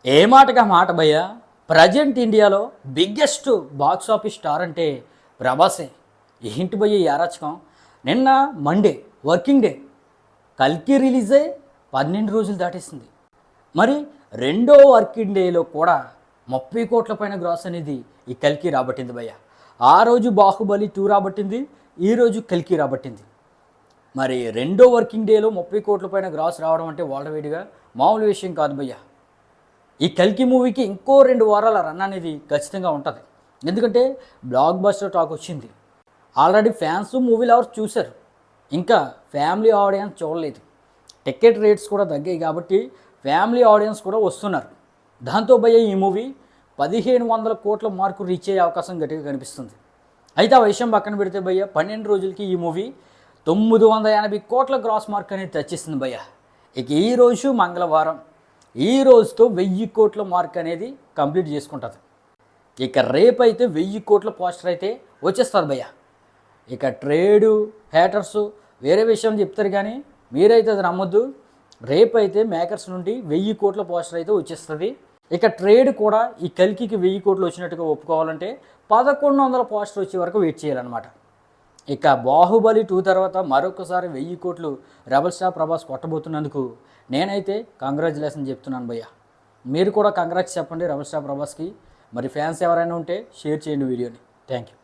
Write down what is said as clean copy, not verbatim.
ఏ మాటగా మాట భయ్యా. ప్రజెంట్ ఇండియాలో బిగ్గెస్ట్ బాక్స్ ఆఫీస్ స్టార్ అంటే ప్రభాసే. ఏంటి భయ్య ఈ అరాచకం. నిన్న మండే వర్కింగ్ డే, కల్కి రిలీజ్ అయ్యి 12 రోజులు దాటేసింది. మరి రెండో వర్కింగ్ డేలో కూడా 30 కోట్ల పైన గ్రాస్ అనేది ఈ కల్కి రాబట్టింది భయ్య. ఆ రోజు బాహుబలి 2 రాబట్టింది, ఈరోజు కల్కి రాబట్టింది. మరి రెండో వర్కింగ్ డేలో 30 కోట్ల పైన గ్రాస్ రావడం అంటే వేడిగా మామూలు విషయం కాదు భయ్య. ఈ కల్కి మూవీకి ఇంకో 2 వారాల రన్ అనేది ఖచ్చితంగా ఉంటుంది. ఎందుకంటే బ్లాక్ బస్టర్ టాక్ వచ్చింది. ఆల్రెడీ ఫ్యాన్స్ మూవీ లవర్స్ చూశారు, ఇంకా ఫ్యామిలీ ఆడియన్స్ చూడలేదు. టికెట్ రేట్స్ కూడా తగ్గాయి కాబట్టి ఫ్యామిలీ ఆడియన్స్ కూడా వస్తున్నారు. దాంతో భయ్య ఈ మూవీ 1500 కోట్ల మార్కు రీచ్ అయ్యే అవకాశం గట్టిగా కనిపిస్తుంది. అయితే ఆ విషయం పక్కన పెడితే భయ్య 12 రోజులకి ఈ మూవీ 980 కోట్ల గ్రాస్ మార్క్ అనేది తెచ్చేసింది భయ్య. ఇక ఈరోజు మంగళవారం, ఈ రోజుతో 1000 కోట్ల మార్క్ అనేది కంప్లీట్ చేసుకుంటుంది. ఇక రేపు అయితే 1000 కోట్ల పోస్టర్ అయితే వచ్చేస్తారు భయ్య. ఇక ట్రేడు హ్యాటర్స్ వేరే విషయం చెప్తారు కానీ మీరైతే అది నమ్మొద్దు. రేపు అయితే మేకర్స్ నుండి 1000 కోట్ల పోస్టర్ అయితే వచ్చేస్తుంది. ఇక ట్రేడ్ కూడా ఈ కల్కికి 1000 కోట్లు వచ్చినట్టుగా ఒప్పుకోవాలంటే 1100 పోస్టర్ వచ్చే వరకు వెయిట్ చేయాలన్నమాట. ఇక బాహుబలి 2 తర్వాత మరొకసారి 1000 కోట్లు రెబల్ స్టార్ ప్రభాస్ కొట్టబోతున్నందుకు నేనైతే కంగ్రాచులేషన్ చెప్తున్నాను భయ్య. మీరు కూడా కంగ్రాట్స్ చెప్పండి రెబల్ స్టార్ ప్రభాస్కి. మరి ఫ్యాన్స్ ఎవరైనా ఉంటే షేర్ చేయండి వీడియోని. Thank you.